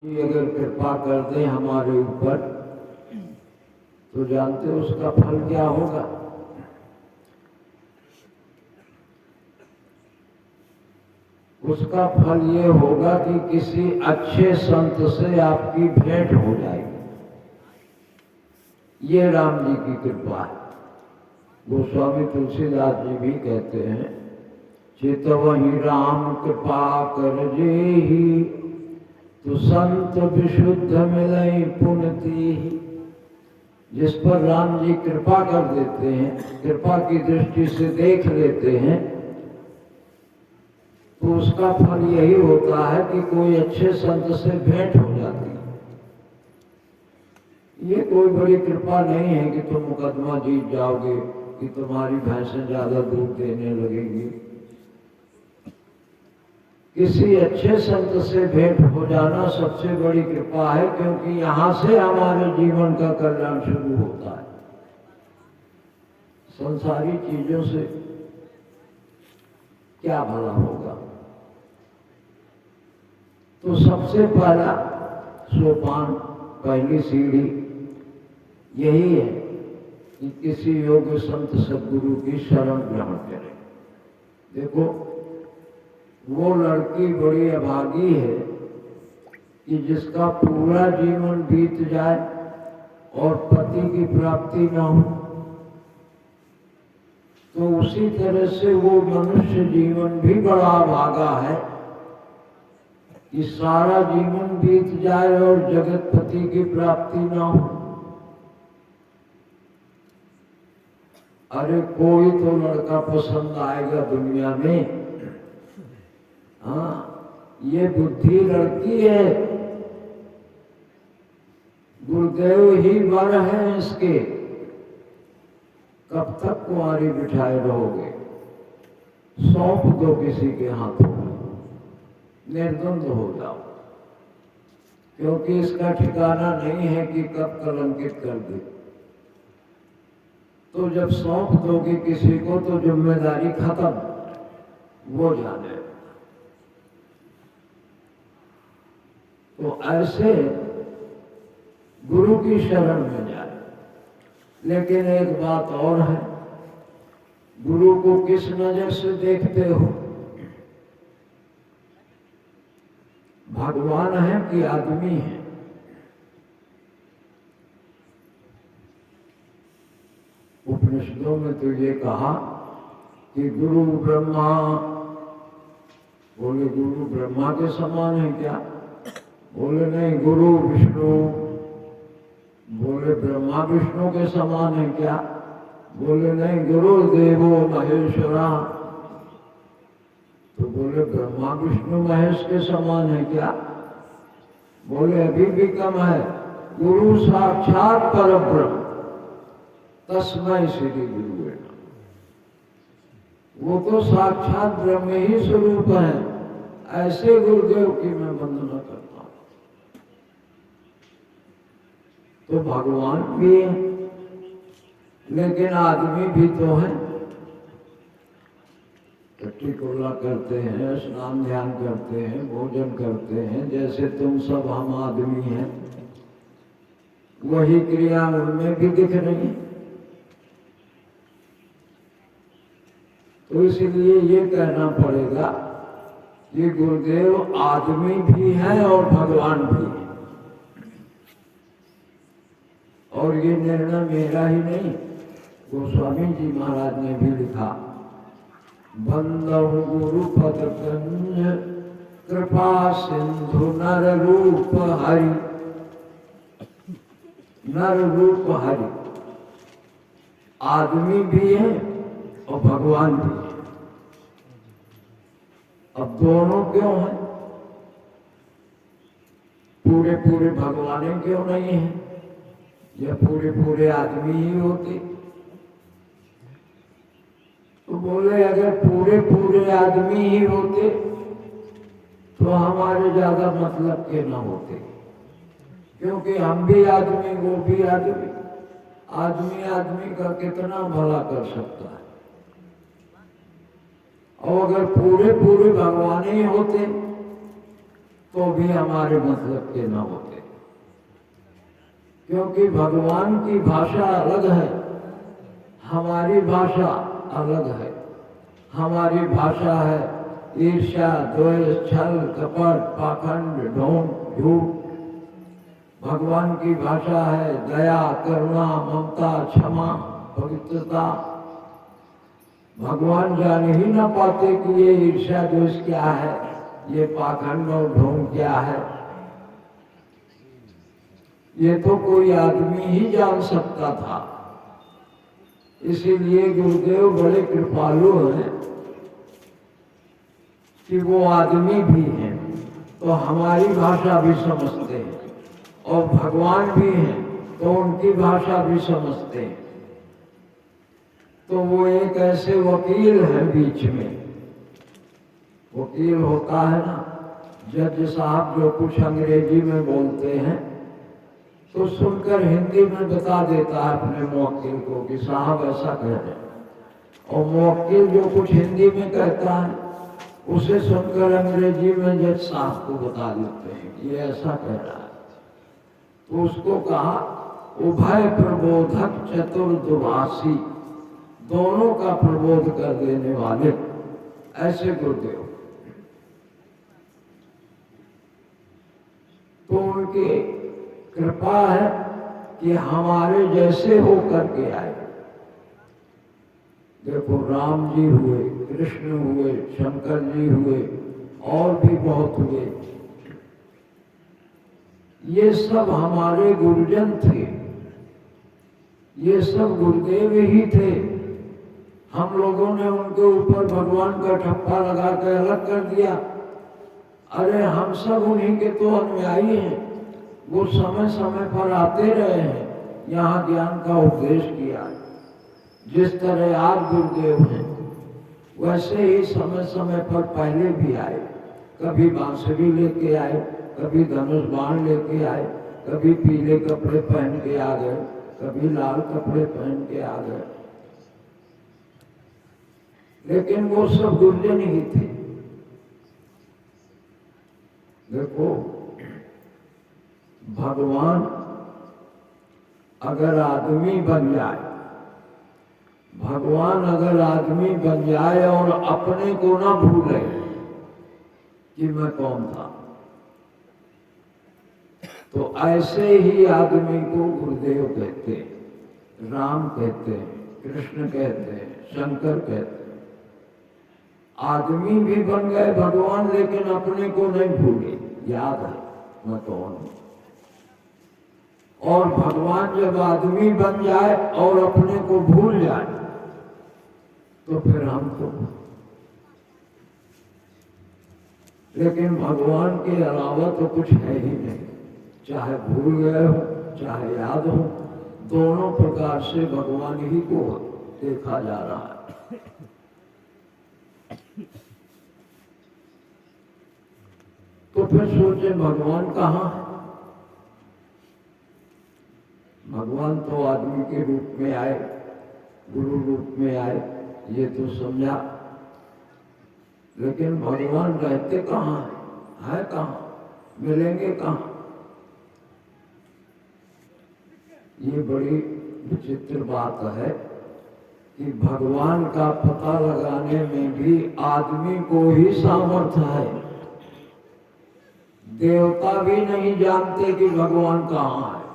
कि अगर कृपा कर दे हमारे ऊपर तो जानते हो उसका फल क्या होगा। उसका फल ये होगा कि किसी अच्छे संत से आपकी भेंट हो जाएगी। ये राम जी की कृपा है। गोस्वामी तुलसीदास जी भी कहते हैं, चितवहि राम कृपा कर जेहि, तो संत विशुद्ध मिलई पुनति। जिस पर राम जी कृपा कर देते हैं, कृपा की दृष्टि से देख लेते हैं, तो उसका फल यही होता है कि कोई अच्छे संत से भेंट हो जाती है। ये कोई बड़ी कृपा नहीं है कि तुम मुकदमा जीत जाओगे, कि तुम्हारी भैंसें ज्यादा दूध देने लगेगी। किसी अच्छे संत से भेंट हो जाना सबसे बड़ी कृपा है, क्योंकि यहां से हमारे जीवन का कल्याण शुरू होता है। संसारी चीजों से क्या भला होगा। तो सबसे पहला सोपान, पहली सीढ़ी यही है कि किसी योग्य संत सद्गुरु की शरण ग्रहण करें। देखो, वो लड़की बड़ी अभागी है कि जिसका पूरा जीवन बीत जाए और पति की प्राप्ति न हो। तो उसी तरह से वो मनुष्य जीवन भी बड़ा अभागा है कि सारा जीवन बीत जाए और जगतपति की प्राप्ति न हो। अरे कोई तो लड़का पसंद आएगा दुनिया में। हाँ, ये बुद्धि लड़की है, गुरुदेव ही वर हैं इसके। कब तक कुंवारी बिठाए रहोगे? सौंप दो किसी के हाथों में, निर्द्वंद हो जाओ, क्योंकि इसका ठिकाना नहीं है कि कब कलंकित कर दे। तो जब सौंप दोगे किसी को तो जिम्मेदारी खत्म, वो जाने। तो ऐसे गुरु की शरण में जाए। लेकिन एक बात और है, गुरु को किस नजर से देखते हो? भगवान है कि आदमी है? उपनिषदों में तो ये कहा कि गुरु ब्रह्मा। बोले गुरु ब्रह्मा के समान है क्या? बोले नहीं, गुरु विष्णु। बोले ब्रह्मा विष्णु के समान है क्या? बोले नहीं, गुरु देवो महेश्वरा। तो बोले ब्रह्मा विष्णु महेश के समान है क्या? बोले अभी भी कम है, गुरु साक्षात परब्रह्म तस्मै श्री गुरुवे नमः। वो तो साक्षात ब्रह्म ही स्वरूप है। ऐसे गुरुदेव की मैं वंदना करता हूं। तो भगवान भी है, लेकिन आदमी भी तो है। टट्टी कोला करते हैं, स्नान ध्यान करते हैं, भोजन करते हैं, जैसे तुम सब हम आदमी हैं। वही क्रिया उनमें भी दिख रही है। तो इसलिए ये कहना पड़ेगा कि गुरुदेव आदमी भी है और भगवान भी है। और ये निर्णय मेरा ही नहीं, गोस्वामी जी महाराज ने भी लिखा, बंदहु गुरु पद कंज कृपा सिंधु नर रूप हरि। नर रूप हरि, आदमी भी है और भगवान भी है। अब दोनों क्यों हैं? पूरे पूरे भगवान क्यों नहीं है? या पूरे पूरे आदमी ही होते? तो बोले अगर पूरे पूरे आदमी ही होते तो हमारे ज्यादा मतलब के न होते, क्योंकि हम भी आदमी, वो भी आदमी। आदमी आदमी का कितना भला कर सकता है। और अगर पूरे पूरे भगवान ही होते तो भी हमारे मतलब के न होते, क्योंकि भगवान की भाषा अलग है, हमारी भाषा अलग है। हमारी भाषा है ईर्ष्या, द्वेष, छल, कपट, पाखंड, ढोंग, झूठ। भगवान की भाषा है दया, करुणा, ममता, क्षमा, पवित्रता। भगवान जान ही ना पाते कि ये ईर्ष्या द्वेष क्या है, ये पाखंड और ढोंग क्या है। ये तो कोई आदमी ही जान सकता था। इसीलिए गुरुदेव बड़े कृपालु हैं कि वो आदमी भी हैं तो हमारी भाषा भी समझते हैं, और भगवान भी हैं तो उनकी भाषा भी समझते हैं। तो वो एक ऐसे वकील है बीच में। वकील होता है ना, जज साहब जो कुछ अंग्रेजी में बोलते हैं तो सुनकर हिंदी में बता देता है अपने मुवक्किल को कि साहब ऐसा कह रहे हैं, और मुवक्किल जो कुछ हिंदी में कहता है उसे सुनकर अंग्रेजी में जज साहब को बता देते हैं कि ये ऐसा कह रहा है। तो उसको कहा उभय प्रबोधक चतुर दुभाषी, दोनों का प्रबोध कर देने वाले ऐसे गुरुदेव। तो उनकी कृपा है कि हमारे जैसे होकर के आए। देखो राम जी हुए, कृष्ण हुए, शंकर जी हुए, और भी बहुत हुए। ये सब हमारे गुरुजन थे, ये सब गुरुदेव ही थे। हम लोगों ने उनके ऊपर भगवान का ठप्पा लगा कर अलग कर दिया। अरे हम सब उन्हीं के तो अनुयायी हैं। वो समय समय पर आते रहे हैं, यहाँ ज्ञान का उपदेश किया। जिस तरह आज गुरुदेव हैं वैसे ही समय समय पर पहले भी आए। कभी बांसुरी लेके आए, कभी धनुष बाण लेके आए, कभी पीले कपड़े पहन के आ गए, कभी लाल कपड़े पहन के आ गए। लेकिन वो सब गुरुजन ही थे। देखो भगवान अगर आदमी बन जाए, भगवान अगर आदमी बन जाए और अपने को ना भूले कि मैं कौन था, तो ऐसे ही आदमी को गुरुदेव कहते हैं, राम कहते हैं, कृष्ण कहते हैं, शंकर कहते हैं। आदमी भी बन गए भगवान, लेकिन अपने को नहीं भूले, याद है मैं कौन हूं। और भगवान जब आदमी बन जाए और अपने को भूल जाए तो फिर हम तो, लेकिन भगवान के अलावा तो कुछ है ही नहीं। चाहे भूल गए हो चाहे याद हो, दोनों प्रकार से भगवान ही को देखा जा रहा है। तो फिर सोचे भगवान कहाँ है? भगवान तो आदमी के रूप में आए, गुरु रूप में आए, ये तो समझा। लेकिन भगवान रहते कहाँ है कहाँ, मिलेंगे कहाँ? ये बड़ी विचित्र बात है कि भगवान का पता लगाने में भी आदमी को ही सामर्थ्य है। देवता भी नहीं जानते कि भगवान कहाँ है।